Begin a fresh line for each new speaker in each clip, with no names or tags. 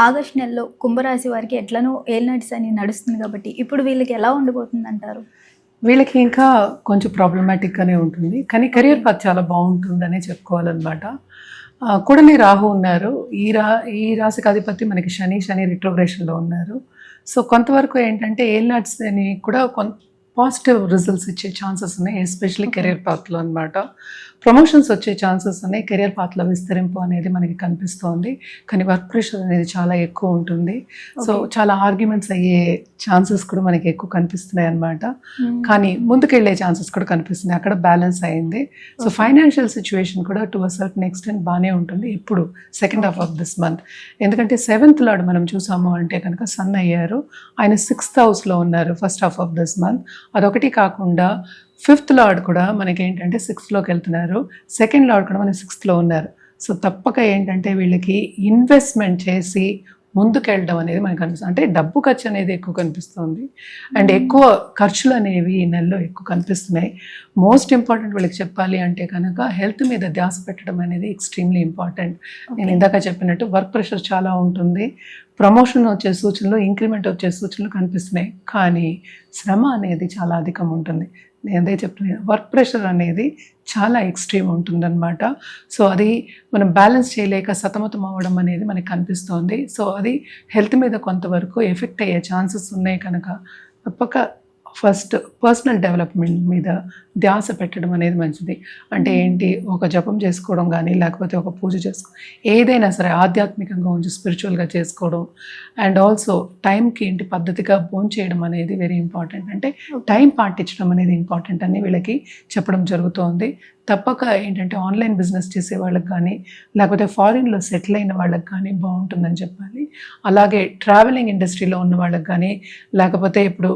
August నెలలో కుంభరాశి వారికి ఎట్లనో ఏలినాటి శని నడుస్తుంది కాబట్టి ఇప్పుడు వీళ్ళకి ఎలా ఉండబోతుంది అంటారు?
వీళ్ళకి ఇంకా కొంచెం ప్రాబ్లమాటిక్గానే ఉంటుంది, కానీ కెరియర్ పాత్ చాలా బాగుంటుందనే చెప్పుకోవాలన్నమాట. కూడానే రాహు ఉన్నారు. ఈ రాశికి అధిపతి మనకి శని రిట్రోగ్రేషన్లో ఉన్నారు. సో కొంతవరకు ఏంటంటే ఏలినాటి శని కూడా పాజిటివ్ రిజల్ట్స్ ఇచ్చే ఛాన్సెస్ ఉన్నాయి, ఎస్పెషలీ కెరియర్ పాత్లో అనమాట. ప్రమోషన్స్ వచ్చే ఛాన్సెస్ ఉన్నాయి, కెరియర్ పాత్లో విస్తరింపు అనేది మనకి కనిపిస్తోంది. కానీ వర్క్ ప్రెషర్ అనేది చాలా ఎక్కువ ఉంటుంది. సో చాలా ఆర్గ్యుమెంట్స్ అయ్యే ఛాన్సెస్ కూడా మనకి ఎక్కువ కనిపిస్తున్నాయి అనమాట. కానీ ముందుకెళ్ళే ఛాన్సెస్ కూడా కనిపిస్తున్నాయి, అక్కడ బ్యాలెన్స్ అయింది. సో ఫైనాన్షియల్ సిచ్యువేషన్ కూడా టు అ సర్టన్ ఎక్స్టెంట్ బాగానే ఉంటుంది ఇప్పుడు second half of this month. ఎందుకంటే 7th లార్డ్ మనం చూసాము అంటే కనుక సన్ అయ్యారు, ఆయన 6th హౌస్లో ఉన్నారు first half of this month. అదొకటి కాకుండా 5th లార్డ్ కూడా మనకి ఏంటంటే 6th వెళ్తున్నారు, 2nd లార్డ్ కూడా మన 6th ఉన్నారు. సో తప్పక ఏంటంటే వీళ్ళకి ఇన్వెస్ట్మెంట్ చేసి ముందుకెళ్ళడం అనేది మనకు కనిపిస్తుంది. అంటే డబ్బు ఖర్చు అనేది ఎక్కువ కనిపిస్తుంది అండ్ ఎక్కువ ఖర్చులు అనేవి ఈ నెలలో ఎక్కువ కనిపిస్తున్నాయి. మోస్ట్ ఇంపార్టెంట్ వీళ్ళకి చెప్పాలి అంటే కనుక హెల్త్ మీద ధ్యాస పెట్టడం అనేది ఎక్స్ట్రీమ్లీ ఇంపార్టెంట్. నేను ఇందాక చెప్పినట్టు వర్క్ ప్రెషర్ చాలా ఉంటుంది, ప్రమోషన్ వచ్చే సూచనలు, ఇంక్రిమెంట్ వచ్చే సూచనలు కనిపిస్తున్నాయి, కానీ శ్రమ అనేది చాలా అధికం ఉంటుంది. నేను అదే చెప్తున్నాను, వర్క్ ప్రెషర్ అనేది చాలా ఎక్స్ట్రీమ్ ఉంటుందన్నమాట. సో అది మనం బ్యాలెన్స్ చేయలేక సతమతం అవ్వడం అనేది మనకి కనిపిస్తోంది. సో అది హెల్త్ మీద కొంతవరకు ఎఫెక్ట్ అయ్యే ఛాన్సెస్ ఉన్నాయి కనుక తప్పక ఫస్ట్ పర్సనల్ డెవలప్మెంట్ మీద ధ్యాస పెట్టడం అనేది మంచిది. అంటే ఏంటి, ఒక జపం చేసుకోవడం కానీ లేకపోతే ఒక పూజ ఏదైనా సరే ఆధ్యాత్మికంగా ఉంచి స్పిరిచువల్గా చేసుకోవడం అండ్ ఆల్సో టైంకి ఏంటి పద్ధతిగా భోజనం చేయడం అనేది వెరీ ఇంపార్టెంట్. అంటే టైం పాటించడం అనేది ఇంపార్టెంట్ అని వీళ్ళకి చెప్పడం జరుగుతోంది. తప్పక ఏంటంటే ఆన్లైన్ బిజినెస్ చేసే వాళ్ళకి కానీ లేకపోతే ఫారిన్లో సెటిల్ అయిన వాళ్ళకి కానీ బాగుంటుందని చెప్పాలి. అలాగే ట్రావెలింగ్ ఇండస్ట్రీలో ఉన్న వాళ్ళకి కానీ లేకపోతే ఇప్పుడు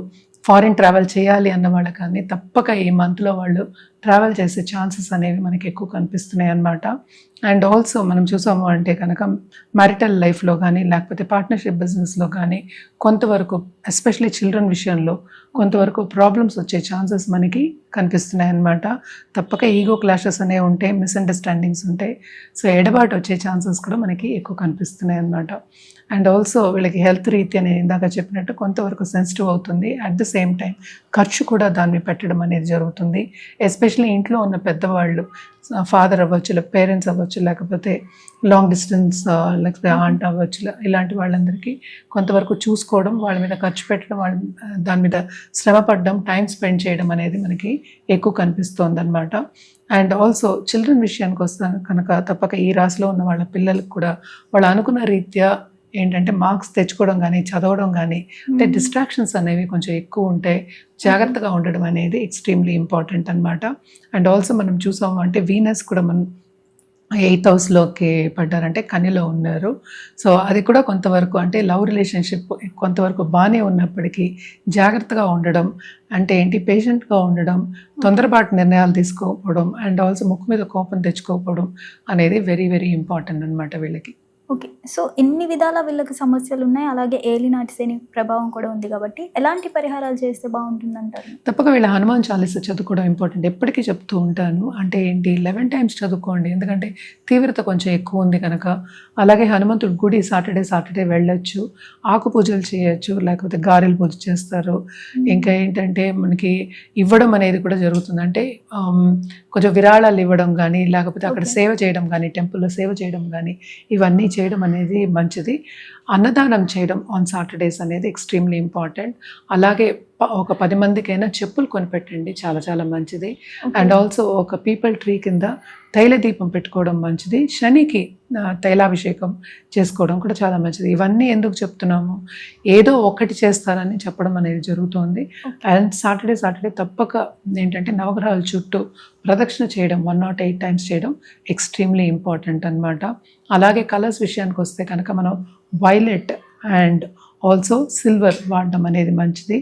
ఫారిన్ ట్రావెల్ చేయాలి అన్న వాళ్ళకి కానీ తప్పక ఈ మంత్లో వాళ్ళు ట్రావెల్ చేసే ఛాన్సెస్ అనేవి మనకి ఎక్కువ కనిపిస్తున్నాయి అన్నమాట. అండ్ ఆల్సో మనం చూసాము అంటే కనుక మ్యారిటల్ లైఫ్లో కానీ లేకపోతే పార్ట్నర్షిప్ బిజినెస్లో కానీ కొంతవరకు ఎస్పెషలీ చిల్డ్రన్ విషయంలో కొంతవరకు ప్రాబ్లమ్స్ వచ్చే ఛాన్సెస్ మనకి కనిపిస్తున్నాయి అన్నమాట. తప్పక ఈగో క్లాషెస్ అనేవి ఉంటాయి, మిస్అండర్స్టాండింగ్స్ ఉంటాయి. సో ఎడబాటు వచ్చే ఛాన్సెస్ కూడా మనకి ఎక్కువ కనిపిస్తున్నాయి అన్నమాట. అండ్ ఆల్సో వీళ్ళకి హెల్త్ రీతి అనేది ఇందాక చెప్పినట్టు కొంతవరకు సెన్సిటివ్ అవుతుంది. అట్ ద సేమ్ టైం ఖర్చు కూడా దాన్ని పెట్టడం అనేది జరుగుతుంది. ఎస్పెషలీ ఇంట్లో ఉన్న పెద్దవాళ్ళు, ఫాదర్ అవ్వచ్చు, పేరెంట్స్ అవ్వచ్చు, లేకపోతే లాంగ్ డిస్టెన్స్ లేకపోతే ఆంట్ అవ్వచ్చు, ఇలాంటి వాళ్ళందరికీ కొంతవరకు చూసుకోవడం, వాళ్ళ మీద ఖర్చు పెట్టడం, వాళ్ళ దాని మీద శ్రమ పడడం, టైం స్పెండ్ చేయడం అనేది మనకి ఎక్కువ కనిపిస్తోంది అనమాట. అండ్ ఆల్సో చిల్డ్రన్ విషయానికి వస్తాను కనుక తప్పక ఈ రాశిలో ఉన్న వాళ్ళ పిల్లలకు కూడా వాళ్ళు అనుకున్న రీత్యా ఏంటంటే మార్క్స్ తెచ్చుకోవడం కానీ చదవడం కానీ అంటే డిస్ట్రాక్షన్స్ అనేవి కొంచెం ఎక్కువ ఉంటే జాగ్రత్తగా ఉండడం అనేది ఎక్స్ట్రీమ్లీ ఇంపార్టెంట్ అనమాట. అండ్ ఆల్సో మనం చూసాము అంటే వీనస్ కూడా మనం 8th హౌస్లోకి పడ్డారంటే కన్యలో ఉన్నారు. సో అది కూడా కొంతవరకు అంటే లవ్ రిలేషన్షిప్ కొంతవరకు బాగానే ఉన్నప్పటికీ జాగ్రత్తగా ఉండడం అంటే ఏంటి, పేషెంట్గా ఉండడం, తొందరపాటు నిర్ణయాలు తీసుకోకపోవడం అండ్ ఆల్సో ముక్కు మీద కోపం తెచ్చుకోకపోవడం అనేది వెరీ వెరీ ఇంపార్టెంట్ అనమాట వీళ్ళకి.
ఓకే, సో ఇన్ని విధాల వీళ్ళకి సమస్యలు ఉన్నాయి, అలాగే ఏలినాటి శని ప్రభావం కూడా ఉంది కాబట్టి ఎలాంటి పరిహారాలు చేస్తే బాగుంటుంది అంటారు?
తప్పక వీళ్ళ హనుమాన్ చాలీసా చదువుకోవడం ఇంపార్టెంట్. ఎప్పటికీ చెప్తూ ఉంటాను, అంటే ఏంటి 11 times చదువుకోండి, ఎందుకంటే తీవ్రత కొంచెం ఎక్కువ ఉంది కనుక. అలాగే హనుమంతుడి గుడి సాటర్డే వెళ్ళొచ్చు, ఆకు పూజలు చేయొచ్చు, లేకపోతే గారెలు పూజ చేస్తారు. ఇంకా ఏంటంటే మనకి ఇవ్వడం అనేది కూడా జరుగుతుంది, అంటే కొంచెం విరాళాలు ఇవ్వడం కానీ లేకపోతే అక్కడ సేవ చేయడం కానీ, టెంపుల్లో సేవ చేయడం కానీ ఇవన్నీ చేయడం అనేది మంచిది. అన్నదానం చేయడం ఆన్ సాటర్డేస్ అనేది ఎక్స్ట్రీమ్లీ ఇంపార్టెంట్. అలాగే ఒక 10 మందికైనా చెప్పులు కొనిపెట్టండి, చాలా చాలా మంచిది. అండ్ ఆల్సో ఒక పీపల్ ట్రీ కింద తైల దీపం పెట్టుకోవడం మంచిది. శనికి తైలాభిషేకం చేసుకోవడం కూడా చాలా మంచిది. ఇవన్నీ ఎందుకు చెప్తున్నాము, ఏదో ఒకటి చేస్తారని చెప్పడం అనేది జరుగుతుంది. అండ్ సాటర్డే తప్పక ఏంటంటే నవగ్రహాల చుట్టూ ప్రదక్షిణ చేయడం 108 times చేయడం ఎక్స్ట్రీమ్లీ ఇంపార్టెంట్ అనమాట. అలాగే కలర్స్ విషయానికి వస్తే కనుక మనం వైలెట్ అండ్ ఆల్సో సిల్వర్ వాడడం అనేది మంచిది.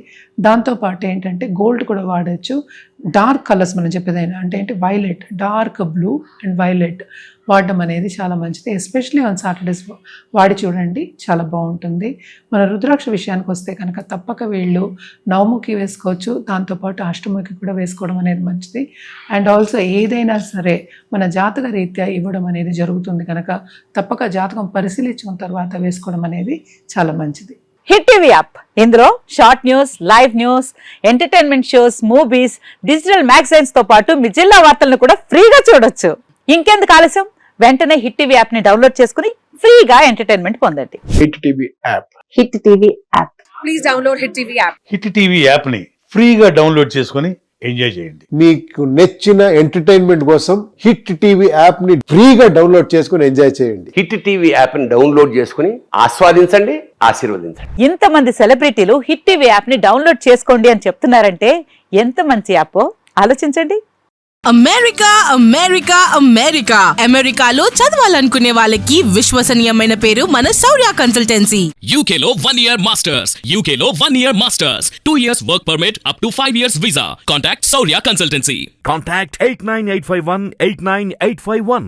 దాంతోపాటు ఏంటంటే గోల్డ్ కూడా వాడచ్చు. డార్క్ కలర్స్ మనం చెప్పేదైనా అంటే ఏంటి violet, dark blue and violet వాడడం అనేది చాలా మంచిది. ఎస్పెషలీ ఆన్ సాటర్డేస్ వాడి చూడండి, చాలా బాగుంటుంది. మన రుద్రాక్ష విషయానికి వస్తే కనుక తప్పక వీళ్ళు నవముఖి వేసుకోవచ్చు, దాంతోపాటు అష్టముఖి కూడా వేసుకోవడం అనేది మంచిది. అండ్ ఆల్సో ఏదైనా సరే మన జాతక రీత్యా ఇవ్వడం అనేది జరుగుతుంది కనుక తప్పక జాతకం పరిశీలించిన తర్వాత వేసుకోవడం అనేది చాలా మంచిది.
హిట్ టీవీ యాప్, ఇందులో short news, live news, entertainment shows, movies, digital magazines తో పాటు మీ జిల్లా వార్తలను కూడా ఫ్రీగా చూడొచ్చు. ఇంకెందుకు ఆలస్యం, వెంటనే హిట్ టీవీ యాప్ ని డౌన్లోడ్ చేసుకుని ఫ్రీగా ఎంటర్టైన్మెంట్ పొందండి.
Hit TV app.
Hit TV app.
Please download hit TV app.
Hit TV యాప్ని ఫ్రీగా డౌన్లోడ్ చేసుకొని ఎంజాయ్ చేయండి.
మీకు నచ్చిన ఎంటర్టైన్మెంట్ కోసం హిట్ టీవీ యాప్ ని ఫ్రీగా డౌన్లోడ్ చేసుకుని ఎంజాయ్ చేయండి.
హిట్ టీవీ యాప్ ని డౌన్లోడ్ చేసుకుని ఆస్వాదించండి, ఆశీర్వదించండి.
ఇంతమంది సెలబ్రిటీలు హిట్ టీవీ యాప్ ని డౌన్లోడ్ చేసుకోండి అని చెప్తున్నారంటే ఎంత మంచి యాప్ ఆలోచించండి.
అమెరికా అమెరికా అమెరికా అమెరికాలో చదవాలనుకునే వాళ్ళకి విశ్వసనీయమైన పేరు మన శౌర్య కన్సల్టెన్సీ.
UK లో 1 year masters. UK లో 1 year masters. 2 years work permit up to 5 years visa. Contact Saurya Consultancy.
Contact 89851 89851.